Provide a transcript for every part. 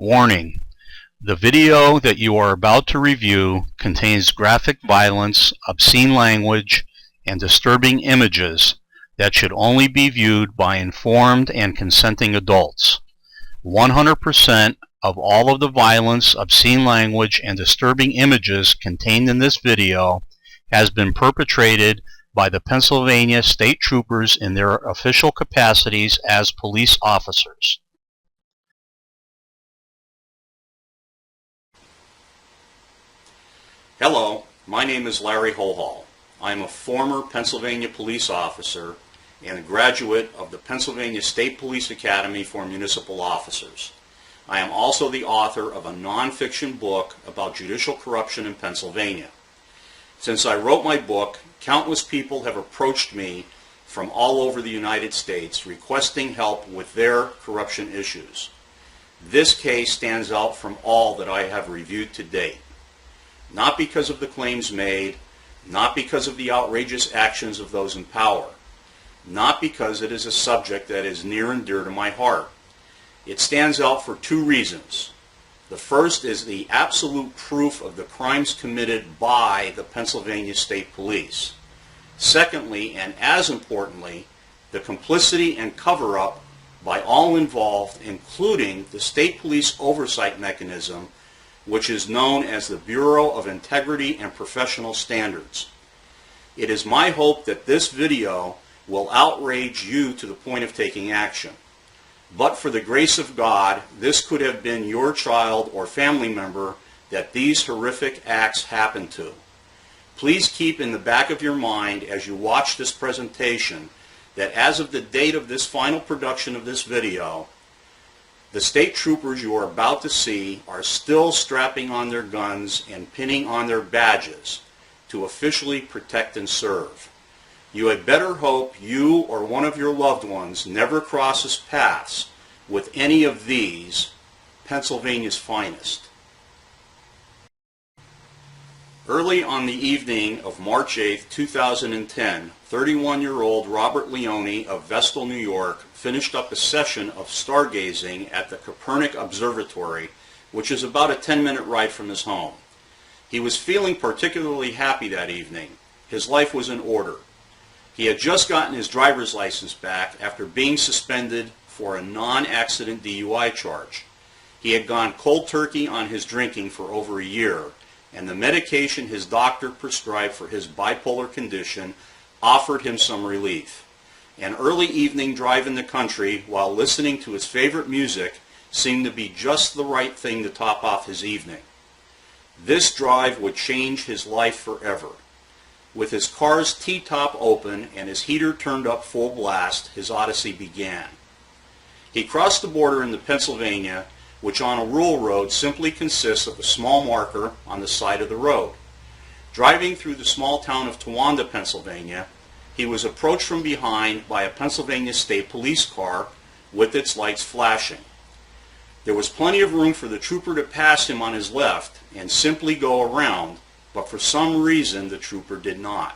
Warning: the video that you are about to review contains graphic violence, obscene language, and disturbing images that should only be viewed by informed and consenting adults. 100% of all of the violence, obscene language, and disturbing images contained in this video has been perpetrated by the Pennsylvania State Troopers in their official capacities as police officers. Hello, my name is Larry Holhall. I am a former Pennsylvania police officer and a graduate of the Pennsylvania State Police Academy for Municipal Officers. I am also the author of a non-fiction book about judicial corruption in Pennsylvania. Since I wrote my book, countless people have approached me from all over the United States requesting help with their corruption issues. This case stands out from all that I have reviewed to date. Not because of the claims made, not because of the outrageous actions of those in power, not because it is a subject that is near and dear to my heart. It stands out for two reasons. The first is the absolute proof of the crimes committed by the Pennsylvania State Police. Secondly, and as importantly, the complicity and cover-up by all involved, including the State Police Oversight Mechanism, which is known as the Bureau of Integrity and Professional Standards. It is my hope that this video will outrage you to the point of taking action. But for the grace of God, this could have been your child or family member that these horrific acts happened to. Please keep in the back of your mind as you watch this presentation that as of the date of this final production of this video, the state troopers you are about to see are still strapping on their guns and pinning on their badges to officially protect and serve. You had better hope you or one of your loved ones never crosses paths with any of these Pennsylvania's finest. Early on the evening of March 8, 2010, 31-year-old Robert Leone of Vestal, New York, finished up a session of stargazing at the Copernic Observatory, which is about a 10-minute ride from his home. He was feeling particularly happy that evening. His life was in order. He had just gotten his driver's license back after being suspended for a non-accident DUI charge. He had gone cold turkey on his drinking for over a year, and the medication his doctor prescribed for his bipolar condition offered him some relief. An early evening drive in the country while listening to his favorite music seemed to be just the right thing to top off his evening. This drive would change his life forever. With his car's T-top open and his heater turned up full blast, his odyssey began. He crossed the border into Pennsylvania, which on a rural road simply consists of a small marker on the side of the road. Driving through the small town of Towanda, Pennsylvania, he was approached from behind by a Pennsylvania State Police car with its lights flashing. There was plenty of room for the trooper to pass him on his left and simply go around, but for some reason the trooper did not.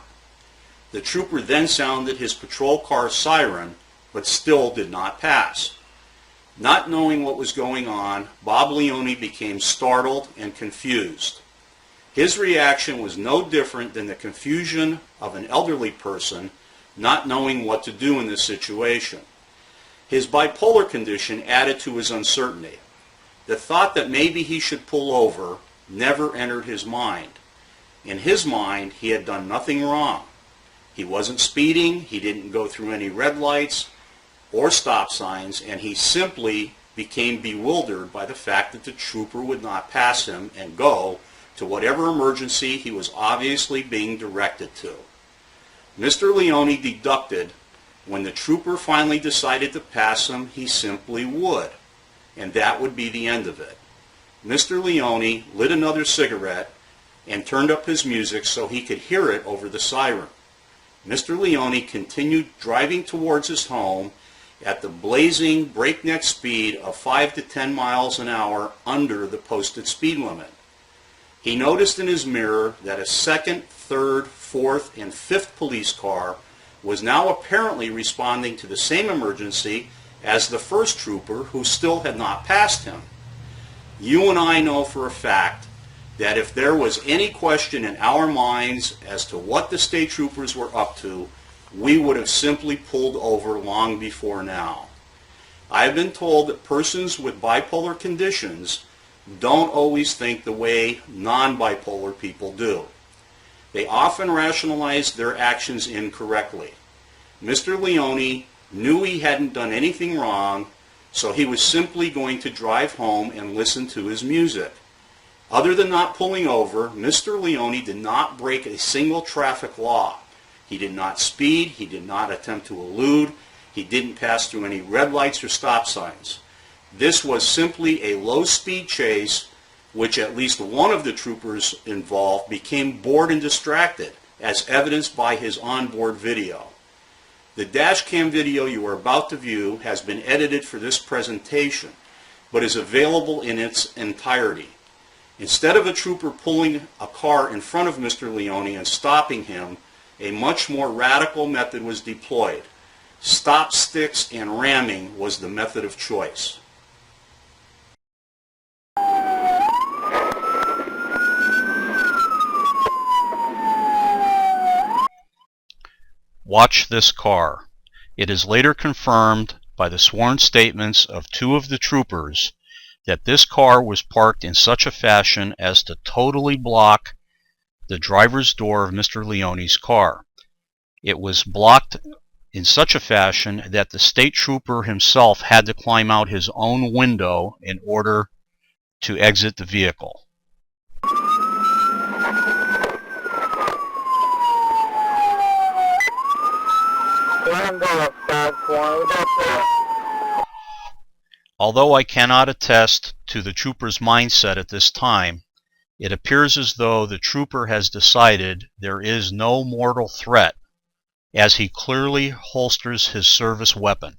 The trooper then sounded his patrol car's siren, but still did not pass. Not knowing what was going on, Bob Leone became startled and confused. His reaction was no different than the confusion of an elderly person not knowing what to do in this situation. His bipolar condition added to his uncertainty. The thought that maybe he should pull over never entered his mind. In his mind, he had done nothing wrong. He wasn't speeding, he didn't go through any red lights or stop signs, and he simply became bewildered by the fact that the trooper would not pass him and go to whatever emergency he was obviously being directed to. Mr. Leone deducted when the trooper finally decided to pass him, he simply would, and that would be the end of it. Mr. Leone lit another cigarette and turned up his music so he could hear it over the siren. Mr. Leone continued driving towards his home at the blazing breakneck speed of 5 to 10 miles an hour under the posted speed limit. He noticed in his mirror that a second, third, fourth, and fifth police car was now apparently responding to the same emergency as the first trooper who still had not passed him. You and I know for a fact that if there was any question in our minds as to what the state troopers were up to, we would have simply pulled over long before now. I've been told that persons with bipolar conditions don't always think the way non-bipolar people do. They often rationalize their actions incorrectly. Mr. Leone knew he hadn't done anything wrong, so he was simply going to drive home and listen to his music. Other than not pulling over, Mr. Leone did not break a single traffic law. He did not speed, he did not attempt to elude, he didn't pass through any red lights or stop signs. This was simply a low-speed chase, which at least one of the troopers involved became bored and distracted, as evidenced by his onboard video. The dash cam video you are about to view has been edited for this presentation, but is available in its entirety. Instead of a trooper pulling a car in front of Mr. Leone and stopping him, a much more radical method was deployed. Stop sticks and ramming was the method of choice. Watch this car. It is later confirmed by the sworn statements of two of the troopers that this car was parked in such a fashion as to totally block the driver's door of Mr. Leone's car. It was blocked in such a fashion that the state trooper himself had to climb out his own window in order to exit the vehicle. Although I cannot attest to the trooper's mindset at this time, it appears as though the trooper has decided there is no mortal threat, as he clearly holsters his service weapon.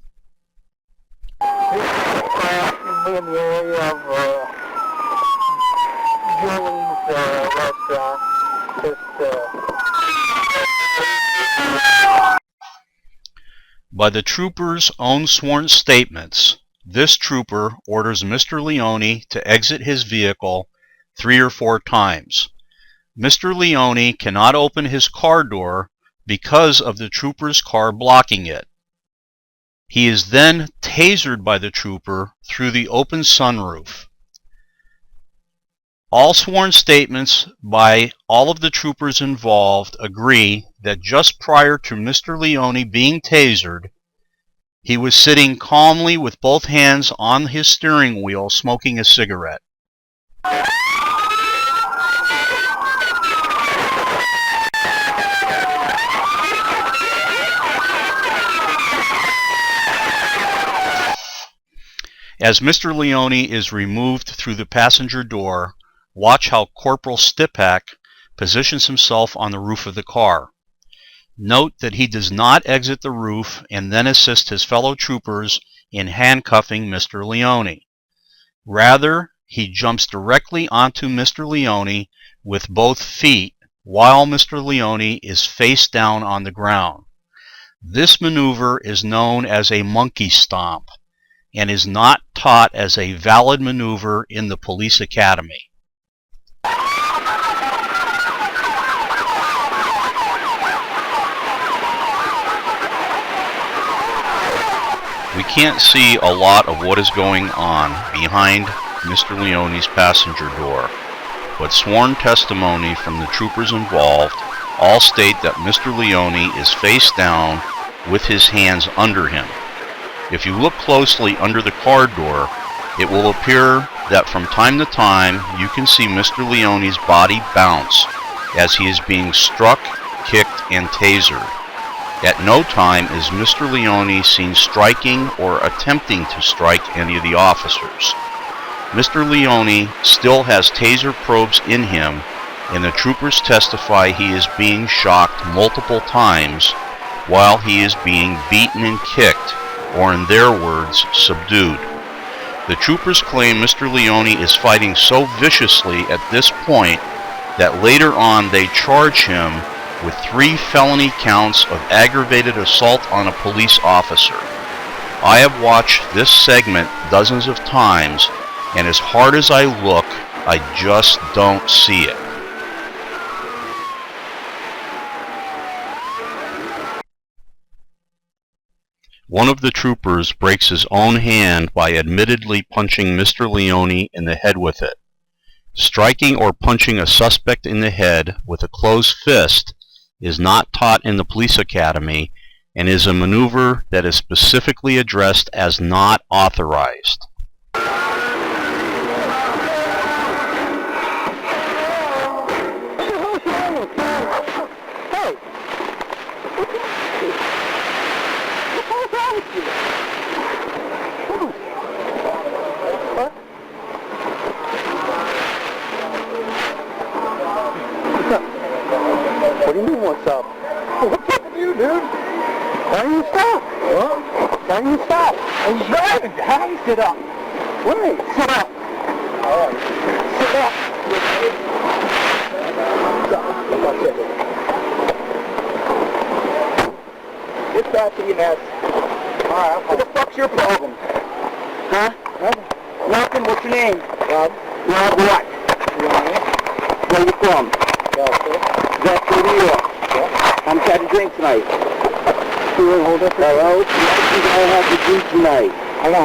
By the trooper's own sworn statements, this trooper orders Mr. Leone to exit his vehicle 3 or 4 times. Mr. Leone cannot open his car door because of the trooper's car blocking it. He is then tasered by the trooper through the open sunroof. All sworn statements by all of the troopers involved agree that just prior to Mr. Leone being tasered, he was sitting calmly with both hands on his steering wheel smoking a cigarette. As Mr. Leone is removed through the passenger door, watch how Corporal STIPCAK positions himself on the roof of the car. Note that he does not exit the roof and then assist his fellow troopers in handcuffing Mr. Leone. Rather, he jumps directly onto Mr. Leone with both feet while Mr. Leone is face down on the ground. This maneuver is known as a monkey stomp and is not taught as a valid maneuver in the police academy. We can't see a lot of what is going on behind Mr. Leone's passenger door, but sworn testimony from the troopers involved all state that Mr. Leone is face down with his hands under him. If you look closely under the car door, it will appear that from time to time you can see Mr. Leone's body bounce as he is being struck, kicked, and tasered. At no time is Mr. Leone seen striking or attempting to strike any of the officers. Mr. Leone still has taser probes in him, and the troopers testify he is being shocked multiple times while he is being beaten and kicked, or in their words, subdued. The troopers claim Mr. Leone is fighting so viciously at this point that later on they charge him with 3 felony counts of aggravated assault on a police officer. I have watched this segment dozens of times, and as hard as I look, I just don't see it. One of the troopers breaks his own hand by admittedly punching Mr. Leone in the head with it. Striking or punching a suspect in the head with a closed fist is not taught in the police academy and is a maneuver that is specifically addressed as not authorized. What do you mean, what's up? What's up with you, dude? Why don't you stop? What? Why don't you stop? I'm driving. How do you sit up? Wait, sit up. All right. Sit up. Get back to your nest. All right. What the fuck's your problem? Huh? Nothing. What's your name? Rob. Rob what? Leone. Where you from? That's New York. Yeah. I'm trying to drink tonight. Hold up. Hello? I have to drink tonight. Hello,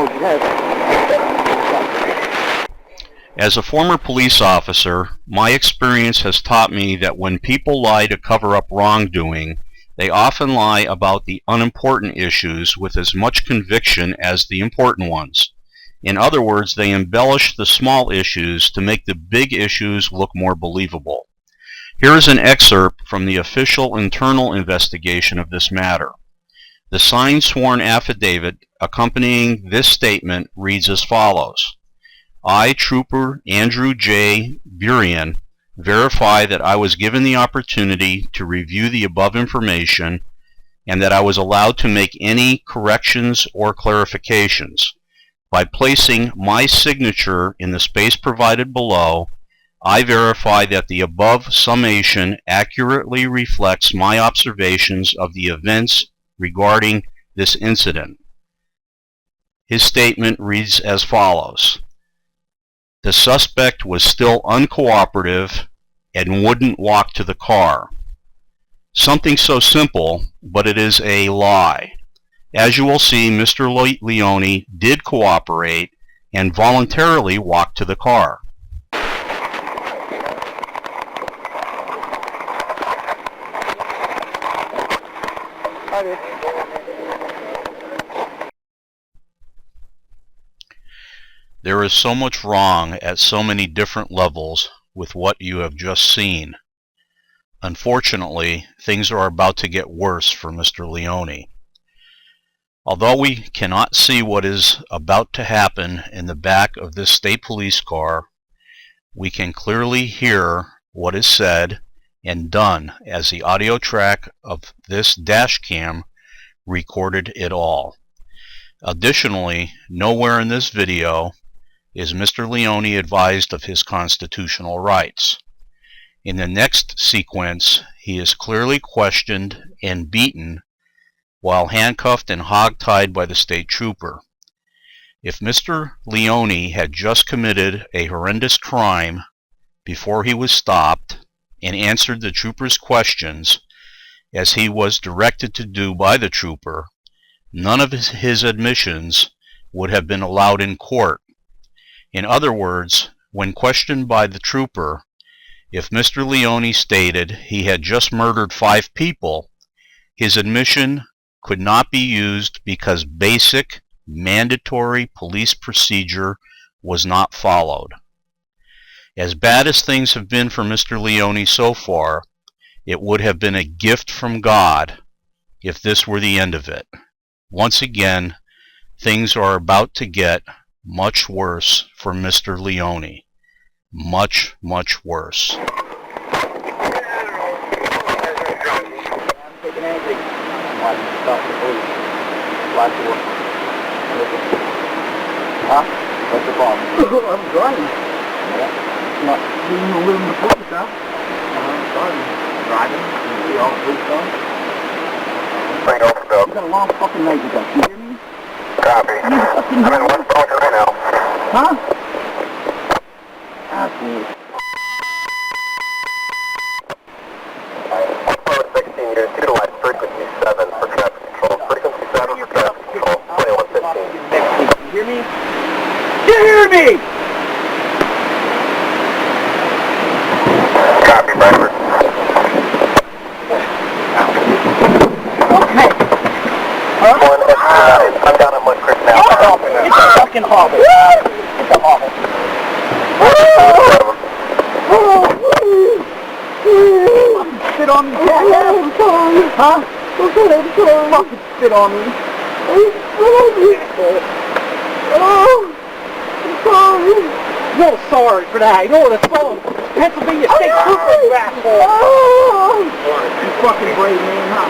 As a former police officer, my experience has taught me that when people lie to cover up wrongdoing, they often lie about the unimportant issues with as much conviction as the important ones. In other words, they embellish the small issues to make the big issues look more believable. Here is an excerpt from the official internal investigation of this matter. The signed sworn affidavit accompanying this statement reads as follows. I, Trooper Andrew J. Burian, verify that I was given the opportunity to review the above information and that I was allowed to make any corrections or clarifications. By placing my signature in the space provided below, I verify that the above summation accurately reflects my observations of the events regarding this incident. His statement reads as follows. The suspect was still uncooperative and wouldn't walk to the car. Something so simple, but it is a lie. As you will see, Mr. Leone did cooperate and voluntarily walked to the car. There is so much wrong at so many different levels with what you have just seen. Unfortunately, things are about to get worse for Mr. Leone. Although we cannot see what is about to happen in the back of this state police car, we can clearly hear what is said and done as the audio track of this dash cam recorded it all. Additionally, nowhere in this video is Mr. Leone advised of his constitutional rights. In the next sequence, he is clearly questioned and beaten while handcuffed and hogtied by the state trooper. If Mr. Leone had just committed a horrendous crime before he was stopped and answered the trooper's questions as he was directed to do by the trooper, none of his admissions would have been allowed in court. In other words, when questioned by the trooper, if Mr. Leone stated he had just murdered 5 people, his admission could not be used because basic, mandatory police procedure was not followed. As bad as things have been for Mr. Leone so far, it would have been a gift from God if this were the end of it. Once again, things are about to get much worse for Mr. Leone. Much, much worse. Huh? What's the problem? I'm driving. Yeah? Not even a little before the car. Driving. Driving? You see all the police cars? Straight over, Bill. You got a long fucking night, you got. You hear me? Copy. I'm in West Point right now. Huh? geez. 16 years, utilize frequency 7 for traffic control. Frequency 7 for traffic control, 2115. You hear me? You hear me? Copy, Bradford. Okay. Huh? I'm down at Mud Creek now. It's a fucking hobble. It's a hobble. Spit on me, jackass. I'm sorry. Huh? I'm sorry. Fucking spit on me. I'm sorry. No sorry for that. You know what it's called? Pennsylvania State Trooper, you asshole. You fucking brave man, huh?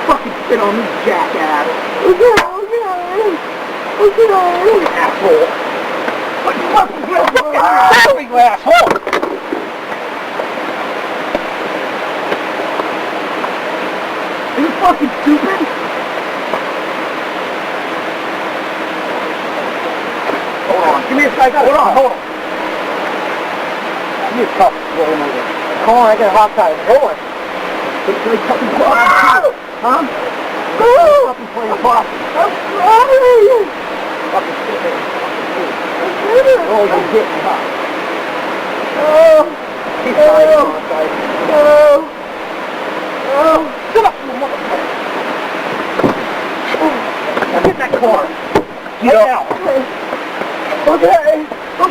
Fucking spit on me, jackass. Okay. Asshole. What the fuck is your fucking you asshole? Are you fucking stupid? Hold on. Give me a second. Hold on. Give me a cup. Come on, I got a hot tide. Hold on. Can we fucking play huh? Fucking play a box. I'm sorry. Fucking stupid. Oh, you hit me, huh? He's sorry, shut up, you motherfucker. Now get in that car. Get out. Okay.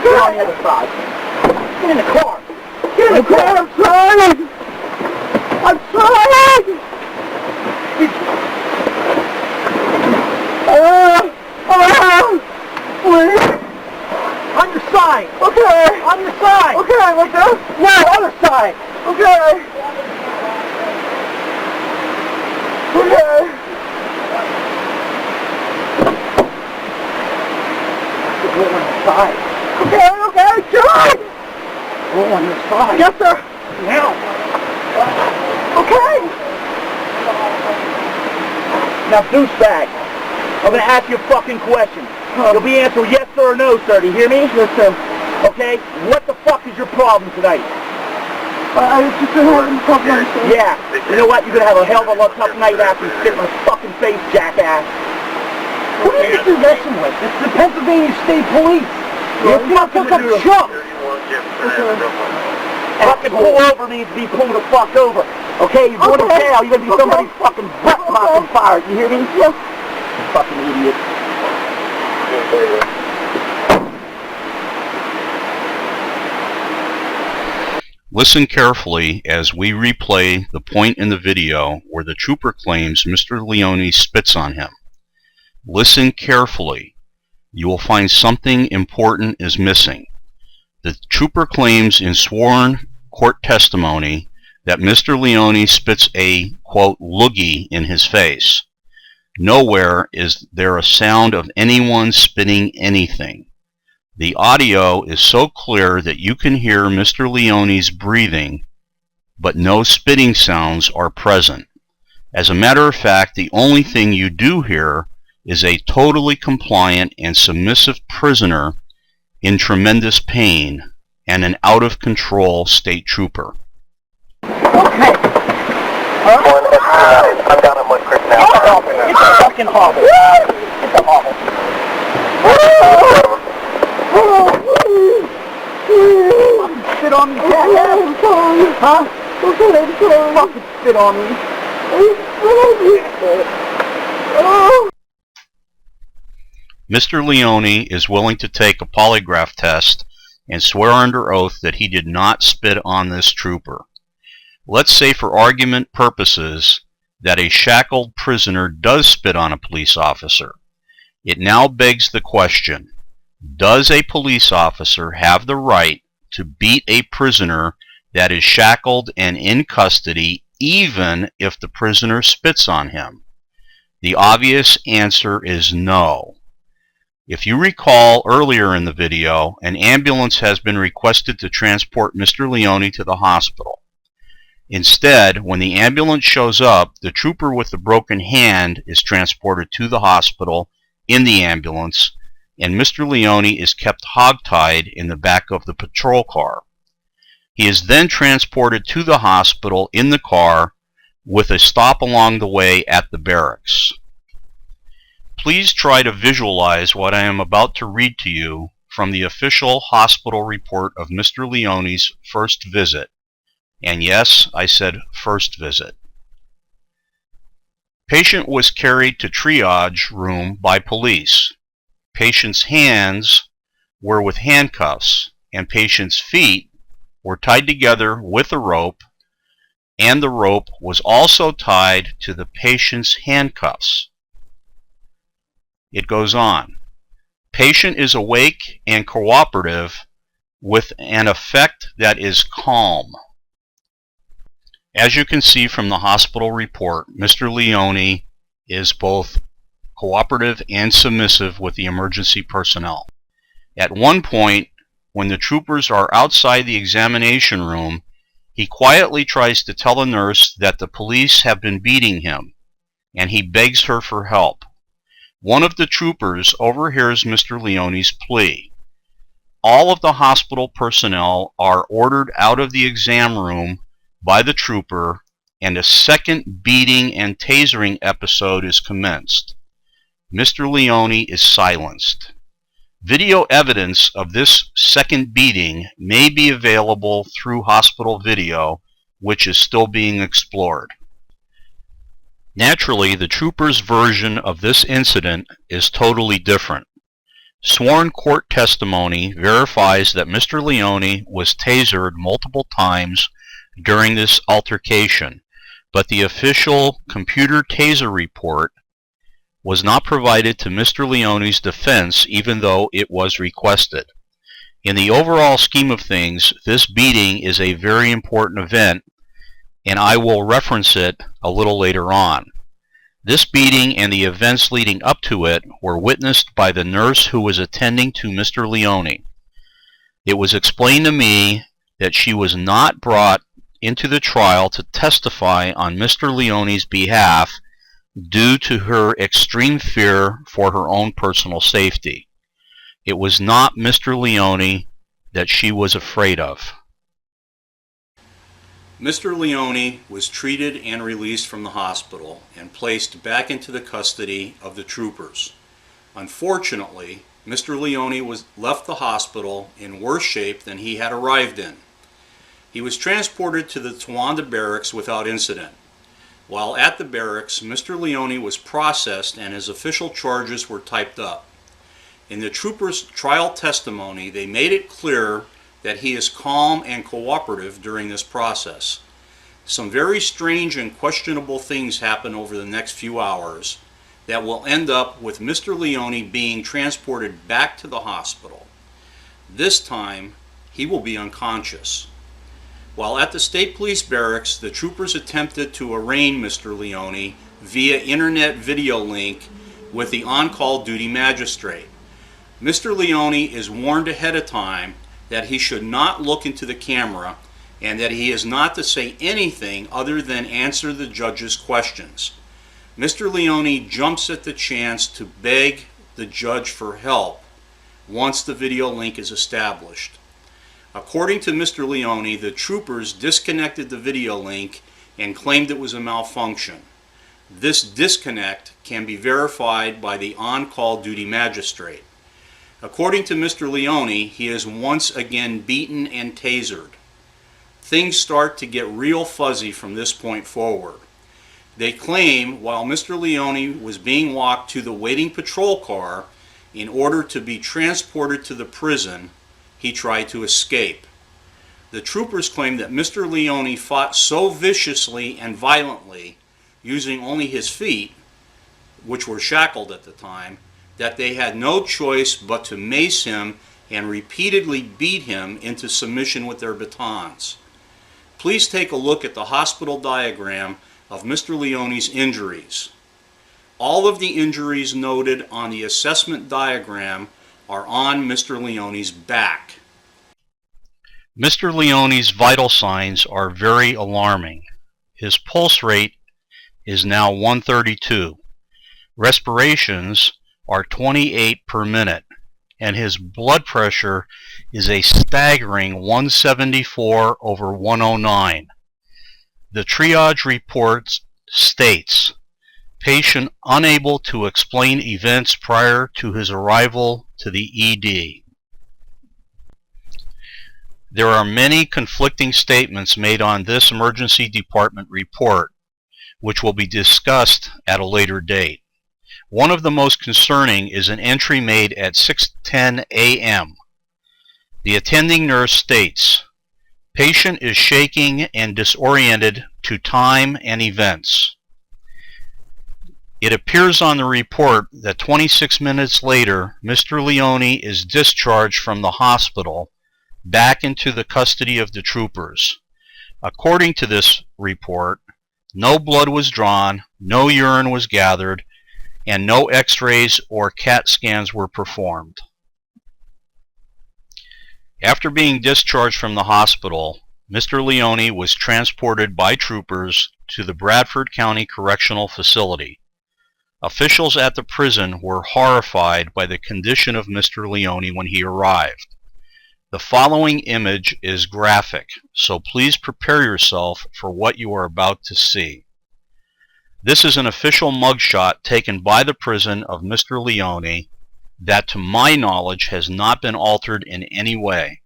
Get on the other side. Get in the car. Get in the car. I'm trying. Please. On your side. Okay. On your side. Okay, like this? No, other side. Okay. Go on your side. Okay, good. Go on your side. Yes, sir. Now. Okay. Now, douchebag, I'm going to ask you a fucking question. You'll be answering yes sir or no, sir. Do you hear me? Yes, sir. Okay, what the fuck is your problem tonight? I was just having a tough night, sir. Yeah. You know what? You're going to have a hell of a tough night after you spit in my fucking face, jackass. Who do you think you're messing with? It's the Pennsylvania State Police. You're fucking chump. Fucking pull over means be pulled the fuck over. Okay, you're going to jail. You're going to be somebody's fucking butt popping fire. You hear me? Yes. You fucking idiot. Listen carefully as we replay the point in the video where the trooper claims Mr. Leone spits on him. Listen carefully. You will find something important is missing. The trooper claims in sworn court testimony that Mr. Leone spits a, quote, loogie in his face. Nowhere is there a sound of anyone spitting anything. The audio is so clear that you can hear Mr. Leone's breathing, but no spitting sounds are present. As a matter of fact, the only thing you do hear is a totally compliant and submissive prisoner in tremendous pain and an out-of-control state trooper. Okay. I'm down at Mud Creek now. It's a fucking hobble. It's a hobble. Fucking spit on me, jackass. I'm sorry. Huh? Okay, I'm sorry. Fucking spit on me. Mr. Leone is willing to take a polygraph test and swear under oath that he did not spit on this trooper. Let's say for argument purposes that a shackled prisoner does spit on a police officer. It now begs the question, does a police officer have the right to beat a prisoner that is shackled and in custody even if the prisoner spits on him? The obvious answer is no. If you recall earlier in the video, an ambulance has been requested to transport Mr. Leone to the hospital. Instead, when the ambulance shows up, the trooper with the broken hand is transported to the hospital in the ambulance, and Mr. Leone is kept hogtied in the back of the patrol car. He is then transported to the hospital in the car with a stop along the way at the barracks. Please try to visualize what I am about to read to you from the official hospital report of Mr. Leone's first visit. And yes, I said first visit. Patient was carried to triage room by police. Patient's hands were with handcuffs, and patient's feet were tied together with a rope, and the rope was also tied to the patient's handcuffs. It goes on. Patient is awake and cooperative with an effect that is calm. As you can see from the hospital report, Mr. Leone is both cooperative and submissive with the emergency personnel. At one point, when the troopers are outside the examination room, he quietly tries to tell a nurse that the police have been beating him, and he begs her for help. One of the troopers overhears Mr. Leone's plea. All of the hospital personnel are ordered out of the exam room by the trooper, and a second beating and tasering episode is commenced. Mr. Leone is silenced. Video evidence of this second beating may be available through hospital video, which is still being explored. Naturally, the trooper's version of this incident is totally different. Sworn court testimony verifies that Mr. Leone was tasered multiple times during this altercation, but the official computer taser report was not provided to Mr. Leone's defense, even though it was requested. In the overall scheme of things, this beating is a very important event, and I will reference it a little later on. This beating and the events leading up to it were witnessed by the nurse who was attending to Mr. Leone. It was explained to me that she was not brought into the trial to testify on Mr. Leone's behalf due to her extreme fear for her own personal safety. It was not Mr. Leone that she was afraid of. Mr. Leone was treated and released from the hospital and placed back into the custody of the troopers. Unfortunately, Mr. Leone left the hospital in worse shape than he had arrived in. He was transported to the Towanda barracks without incident. While at the barracks, Mr. Leone was processed and his official charges were typed up. In the troopers' trial testimony, they made it clear that he is calm and cooperative during this process. Some very strange and questionable things happen over the next few hours that will end up with Mr. Leone being transported back to the hospital. This time, he will be unconscious. While at the State Police Barracks, the troopers attempted to arraign Mr. Leone via internet video link with the on-call duty magistrate. Mr. Leone is warned ahead of time that he should not look into the camera and that he is not to say anything other than answer the judge's questions. Mr. Leone jumps at the chance to beg the judge for help once the video link is established. According to Mr. Leone, the troopers disconnected the video link and claimed it was a malfunction. This disconnect can be verified by the on-call duty magistrate. According to Mr. Leone, he is once again beaten and tasered. Things start to get real fuzzy from this point forward. They claim while Mr. Leone was being walked to the waiting patrol car in order to be transported to the prison, he tried to escape. The troopers claim that Mr. Leone fought so viciously and violently, using only his feet, which were shackled at the time, that they had no choice but to mace him and repeatedly beat him into submission with their batons. Please take a look at the hospital diagram of Mr. Leone's injuries. All of the injuries noted on the assessment diagram are on Mr. Leone's back. Mr. Leone's vital signs are very alarming. His pulse rate is now 132. Respirations are 28 per minute. and his blood pressure is a staggering 174/109. The triage report states, patient unable to explain events prior to his arrival to the ED. There are many conflicting statements made on this emergency department report, which will be discussed at a later date. One of the most concerning is an entry made at 6:10 a.m. The attending nurse states, patient is shaking and disoriented to time and events. It appears on the report that 26 minutes later, Mr. Leone is discharged from the hospital back into the custody of the troopers. According to this report, no blood was drawn, no urine was gathered, and no x-rays or CAT scans were performed. After being discharged from the hospital, Mr. Leone was transported by troopers to the Bradford County Correctional Facility. Officials at the prison were horrified by the condition of Mr. Leone when he arrived. The following image is graphic, so please prepare yourself for what you are about to see. This is an official mugshot taken by the prison of Mr. Leone that, to my knowledge, has not been altered in any way.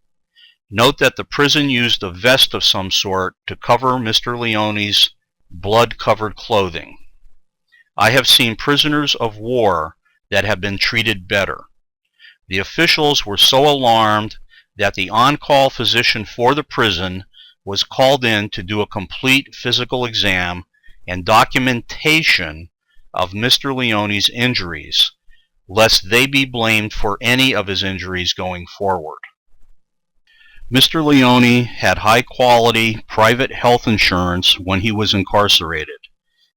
Note that the prison used a vest of some sort to cover Mr. Leone's blood-covered clothing. I have seen prisoners of war that have been treated better. The officials were so alarmed that the on-call physician for the prison was called in to do a complete physical exam and documentation of Mr. Leone's injuries, lest they be blamed for any of his injuries going forward. Mr. Leone had high-quality private health insurance when he was incarcerated.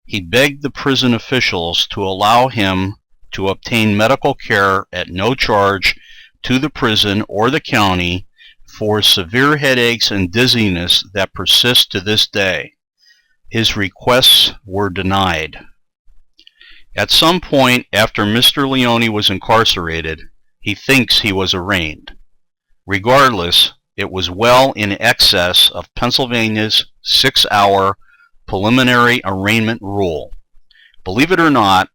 He begged the prison officials to allow him to obtain medical care at no charge to the prison or the county for severe headaches and dizziness that persist to this day. His requests were denied. At some point after Mr. Leone was incarcerated, he thinks he was arraigned. Regardless, it was well in excess of Pennsylvania's 6-hour preliminary arraignment rule. Believe it or not,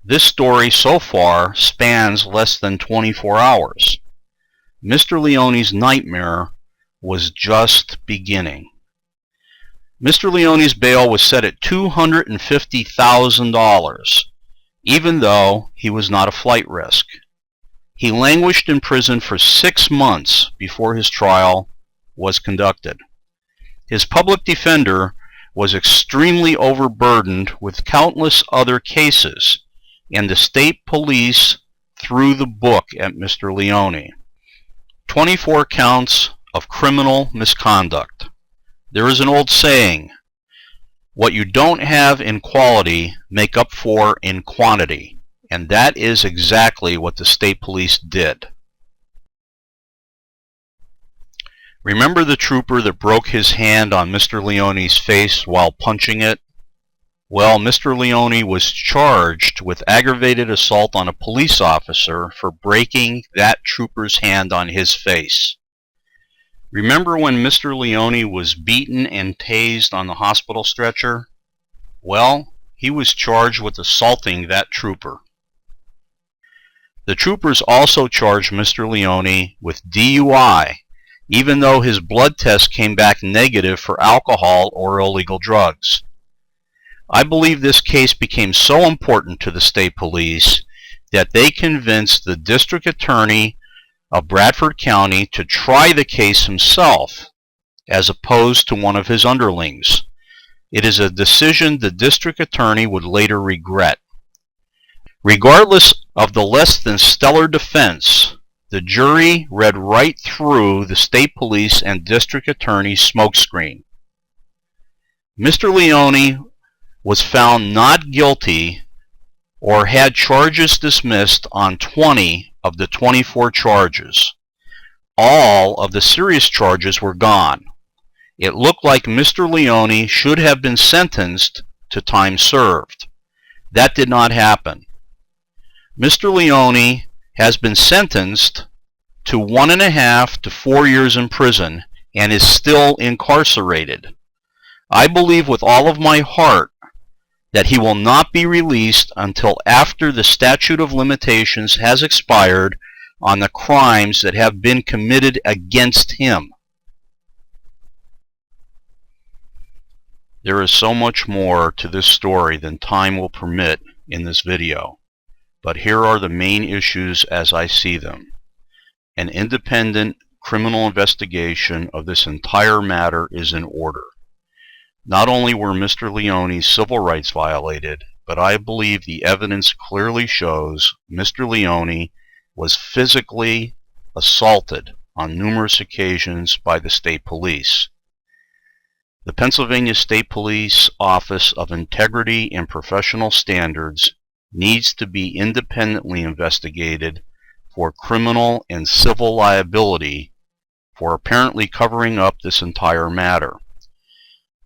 this story so far spans less than 24 hours. Mr. Leone's nightmare was just beginning. Mr. Leone's bail was set at $250,000, even though he was not a flight risk. He languished in prison for 6 months before his trial was conducted. His public defender was extremely overburdened with countless other cases, and the state police threw the book at Mr. Leone. 24 counts of criminal misconduct. There is an old saying, what you don't have in quality, make up for in quantity. And that is exactly what the state police did. Remember the trooper that broke his hand on Mr. Leone's face while punching it? Well, Mr. Leone was charged with aggravated assault on a police officer for breaking that trooper's hand on his face. Remember when Mr. Leone was beaten and tased on the hospital stretcher? Well, he was charged with assaulting that trooper. The troopers also charged Mr. Leone with DUI, even though his blood test came back negative for alcohol or illegal drugs. I believe this case became so important to the state police that they convinced the district attorney of Bradford County to try the case himself, as opposed to one of his underlings. It is a decision the district attorney would later regret. Regardless of the less than stellar defense, the jury read right through the state police and district attorney's smokescreen. Mr. Leone was found not guilty or had charges dismissed on 20 of the 24 charges. All of the serious charges were gone. It looked like Mr. Leone should have been sentenced to time served. That did not happen. Mr. Leone has been sentenced to 1.5 to 4 years in prison and is still incarcerated. I believe with all of my heart that he will not be released until after the statute of limitations has expired on the crimes that have been committed against him. There is so much more to this story than time will permit in this video, but here are the main issues as I see them. An independent criminal investigation of this entire matter is in order. Not only were Mr. Leone's civil rights violated, but I believe the evidence clearly shows Mr. Leone was physically assaulted on numerous occasions by the state police. The Pennsylvania State Police Office of Integrity and Professional Standards needs to be independently investigated for criminal and civil liability for apparently covering up this entire matter.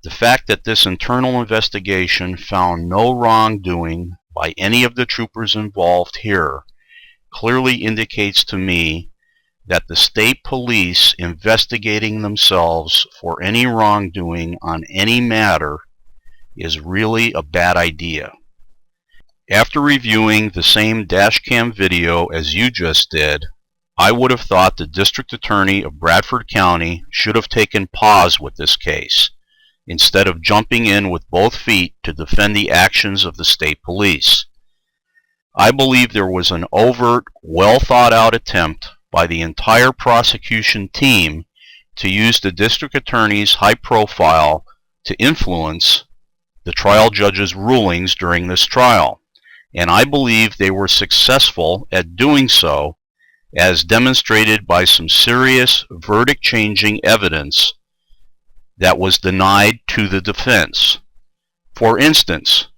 The fact that this internal investigation found no wrongdoing by any of the troopers involved here clearly indicates to me that the state police investigating themselves for any wrongdoing on any matter is really a bad idea. After reviewing the same dashcam video as you just did, I would have thought the District Attorney of Bradford County should have taken pause with this case, instead of jumping in with both feet to defend the actions of the state police. I believe there was an overt, well-thought-out attempt by the entire prosecution team to use the District Attorney's high profile to influence the trial judge's rulings during this trial. And I believe they were successful at doing so, as demonstrated by some serious verdict-changing evidence that was denied to the defense. For instance,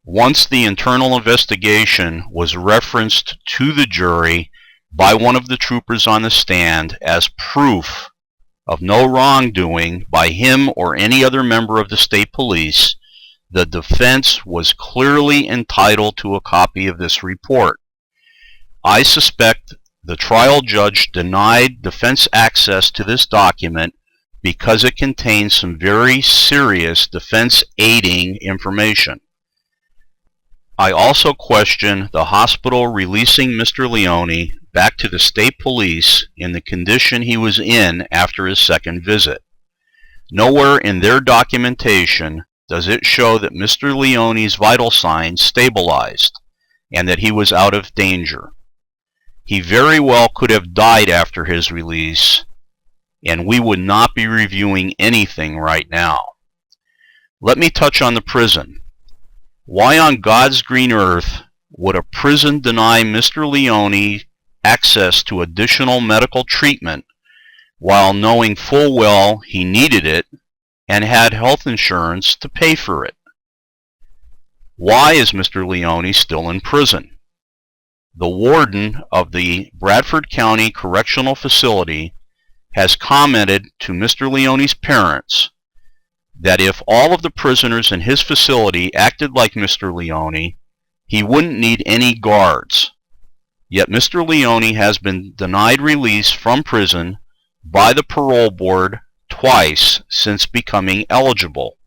once the internal investigation was referenced to the jury by one of the troopers on the stand as proof of no wrongdoing by him or any other member of the state police, the defense was clearly entitled to a copy of this report. I suspect the trial judge denied defense access to this document because it contains some very serious defense-aiding information. I also question the hospital releasing Mr. Leone back to the state police in the condition he was in after his second visit. Nowhere in their documentation does it show that Mr. Leone's vital signs stabilized and that he was out of danger. He very well could have died after his release, and we would not be reviewing anything right now. Let me touch on the prison. Why on God's green earth would a prison deny Mr. Leone access to additional medical treatment while knowing full well he needed it and had health insurance to pay for it? Why is Mr. Leone still in prison? The warden of the Bradford County Correctional Facility has commented to Mr. Leone's parents that if all of the prisoners in his facility acted like Mr. Leone, he wouldn't need any guards. Yet Mr. Leone has been denied release from prison by the parole board twice since becoming eligible.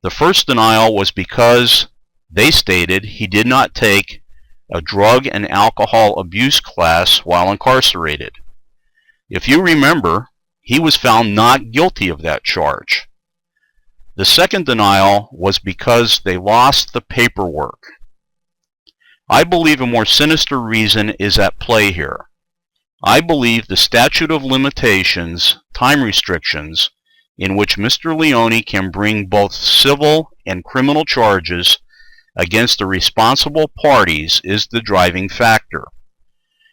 The first denial was because they stated he did not take a drug and alcohol abuse class while incarcerated. If you remember, he was found not guilty of that charge. The second denial was because they lost the paperwork. I believe a more sinister reason is at play here. I believe the statute of limitations, time restrictions, in which Mr. Leone can bring both civil and criminal charges against the responsible parties is the driving factor.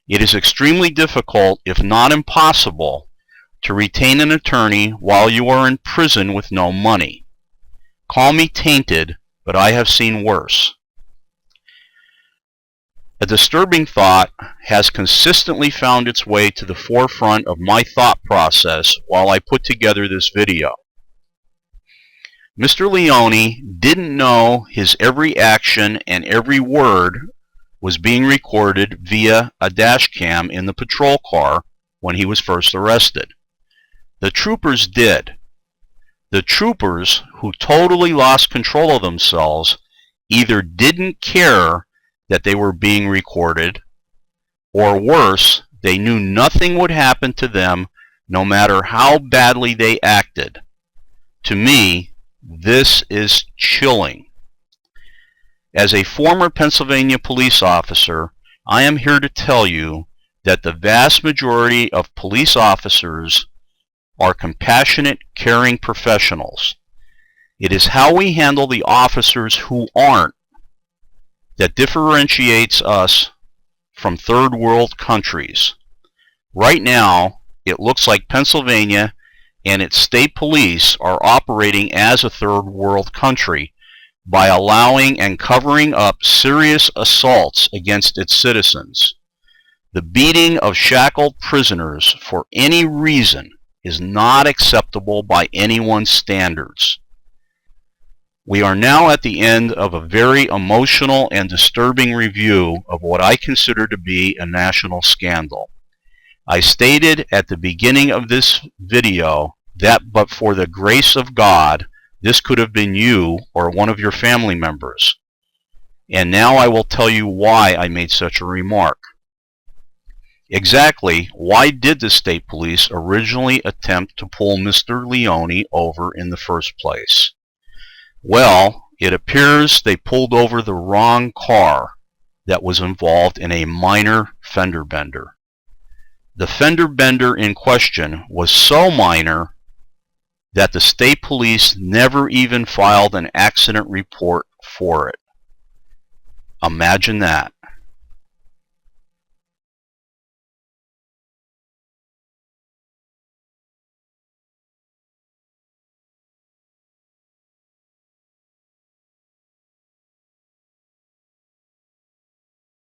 It is extremely difficult, if not impossible, to retain an attorney while you are in prison with no money. Call me tainted, but I have seen worse. A disturbing thought has consistently found its way to the forefront of my thought process while I put together this video. Mr. Leone didn't know his every action and every word was being recorded via a dash cam in the patrol car when he was first arrested. The troopers did. The troopers, who totally lost control of themselves, either didn't care that they were being recorded, or worse, they knew nothing would happen to them no matter how badly they acted. To me, this is chilling. As a former Pennsylvania police officer, I am here to tell you that the vast majority of police officers are compassionate, caring professionals. It is how we handle the officers who aren't that differentiates us from third world countries. Right now, it looks like Pennsylvania and its state police are operating as a third world country by allowing and covering up serious assaults against its citizens. The beating of shackled prisoners for any reason is not acceptable by anyone's standards. We are now at the end of a very emotional and disturbing review of what I consider to be a national scandal. I stated at the beginning of this video that but for the grace of God, this could have been you or one of your family members. And now I will tell you why I made such a remark. Exactly why did the state police originally attempt to pull Mr. Leone over in the first place? Well, it appears they pulled over the wrong car that was involved in a minor fender bender. The fender bender in question was so minor that the state police never even filed an accident report for it. Imagine that.